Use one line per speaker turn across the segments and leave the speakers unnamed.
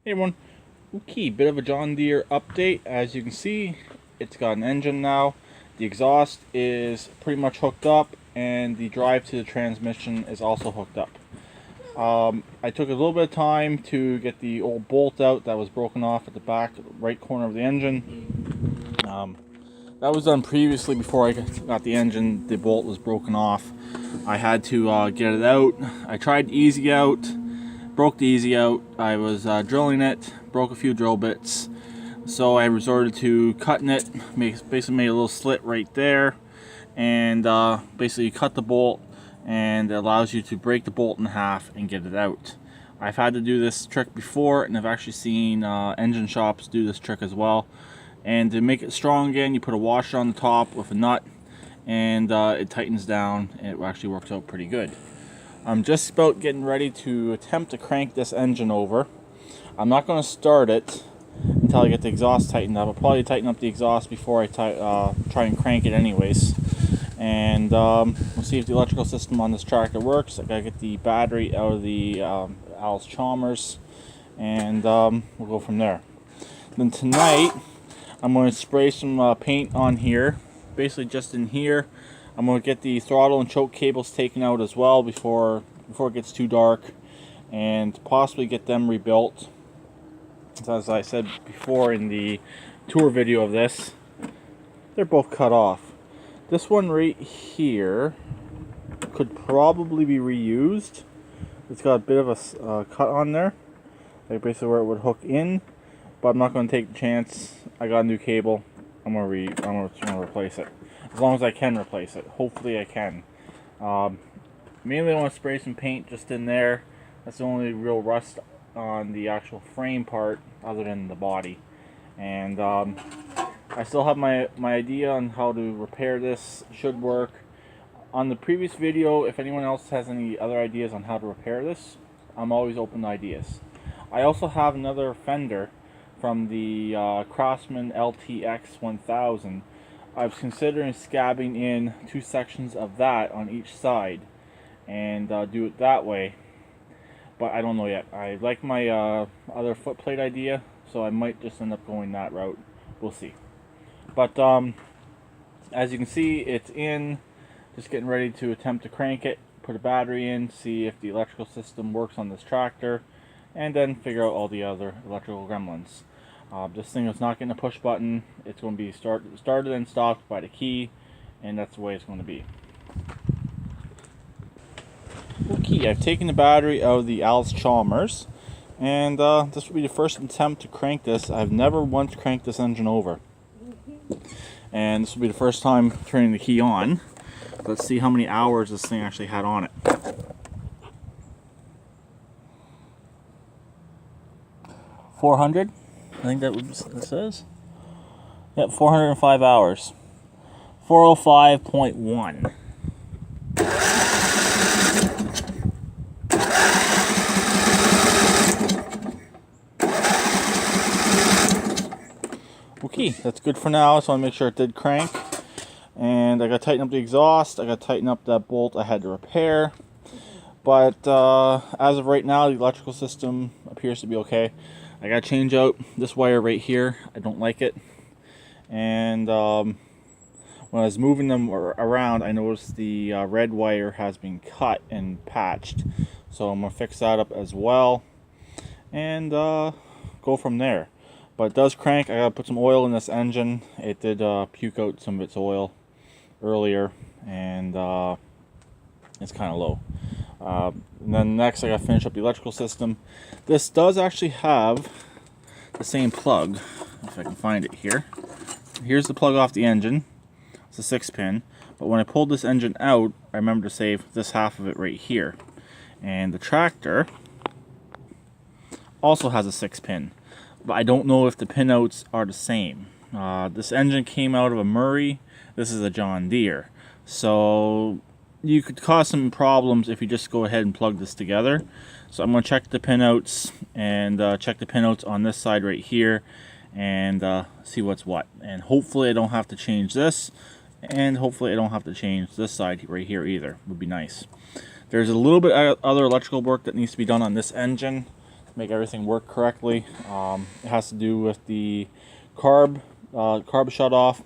Hey everyone, okay, bit of a John Deere update. As you can see, it's got an engine now. The exhaust is pretty much hooked up, and the drive to the transmission is also hooked up. I took a little bit of time to get the old bolt out that was broken off at the back right corner of the engine. That was done previously before I got the engine. The bolt was broken off. I had to get it out. I tried easy out. Broke the easy out. I was drilling it, broke a few drill bits, so I resorted to cutting it. Basically made a little slit right there, and basically you cut the bolt, and it allows you to break the bolt in half and get it out. I've had to do this trick before, and I've actually seen engine shops do this trick as well. And to make it strong again, you put a washer on the top with a nut, and it tightens down, and it actually works out pretty good. I'm just about getting ready to attempt to crank this engine over. I'm not going to start it until I get the exhaust tightened up. I'll probably tighten up the exhaust before I try and crank it anyways. And we'll see if the electrical system on this tractor works. I gotta get the battery out of the Chalmers, and we'll go from there. Then tonight, I'm going to spray some paint on here, basically just in here. I'm going to get the throttle and choke cables taken out as well before it gets too dark, and possibly get them rebuilt. So as I said before in the tour video of this, they're both cut off. This one right here could probably be reused. It's got a bit of a cut on there, like basically where it would hook in, but I'm not going to take the chance. I got a new cable. I'm gonna replace it. As long as I can replace it. Hopefully I can. Mainly I want to spray some paint just in there. That's the only real rust on the actual frame part other than the body. And I still have my idea on how to repair this. Should work. On the previous video, if anyone else has any other ideas on how to repair this, I'm always open to ideas. I also have another fender from the Craftsman LTX1000. I was considering scabbing in 2 sections of that on each side and do it that way, but I don't know yet. I like my other footplate idea, so I might just end up going that route. We'll see. But as you can see, it's in. Just getting ready to attempt to crank it, put a battery in, see if the electrical system works on this tractor, and then figure out all the other electrical gremlins. This thing is not getting a push button. It's going to be started and stopped by the key, and that's the way it's going to be. Okay, I've taken the battery out of the Chalmers, and this will be the first attempt to crank this. I've never once cranked this engine over, and this will be the first time turning the key on. Let's see how many hours this thing actually had on it. 400. I think that says. Yep, 405 hours. 405.1. Okay, that's good for now. So I want to make sure it did crank. And I got to tighten up the exhaust. I got to tighten up that bolt I had to repair. But as of right now, the electrical system appears to be okay. I got to change out this wire right here. I don't like it. And when I was moving them around, I noticed the red wire has been cut and patched. So I'm going to fix that up as well. And go from there. But it does crank. I got to put some oil in this engine. It did puke out some of its oil earlier. And it's kind of low. And then next I gotta finish up the electrical system. This does actually have the same plug, if I can find it here. Here's the plug off the engine. It's a 6-pin, but when I pulled this engine out, I remember to save this half of it right here. And the tractor also has a 6-pin, but I don't know if the pinouts are the same. This engine came out of a Murray. This is a John Deere, so you could cause some problems if you just go ahead and plug this together. So I'm going to check the pinouts and check the pinouts on this side right here and see what's what. And hopefully I don't have to change this, and hopefully I don't have to change this side right here either. Would be nice. There's a little bit of other electrical work that needs to be done on this engine. make everything work correctly. It has to do with the carb shut off.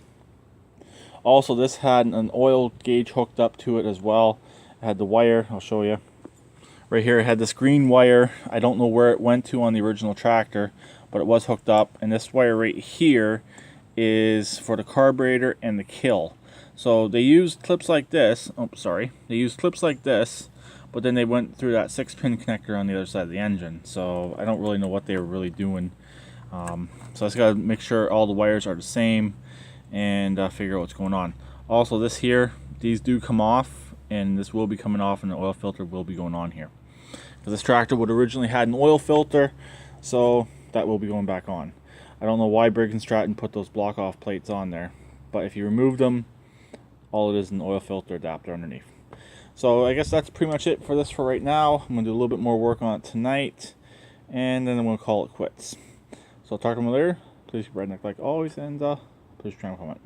Also, this had an oil gauge hooked up to it as well. It had the wire, I'll show you. Right here it had this green wire. I don't know where it went to on the original tractor, but it was hooked up. And this wire right here is for the carburetor and the kill. So they used clips like this. Oh, sorry. They used clips like this, but then they went through that 6-pin connector on the other side of the engine. So I don't really know what they were really doing. So I just got to make sure all the wires are the same and figure out what's going on. Also, this here, these do come off, and this will be coming off, and the oil filter will be going on here. Because this tractor would originally had an oil filter, so that will be going back on. I don't know why Briggs & Stratton put those block off plates on there, but if you remove them, all it is an oil filter adapter underneath. So I guess that's pretty much it for this for right now. I'm going to do a little bit more work on it tonight, and then I'm going to call it quits. So I'll talk to you later. Please keep redneck like always, and please try and comment.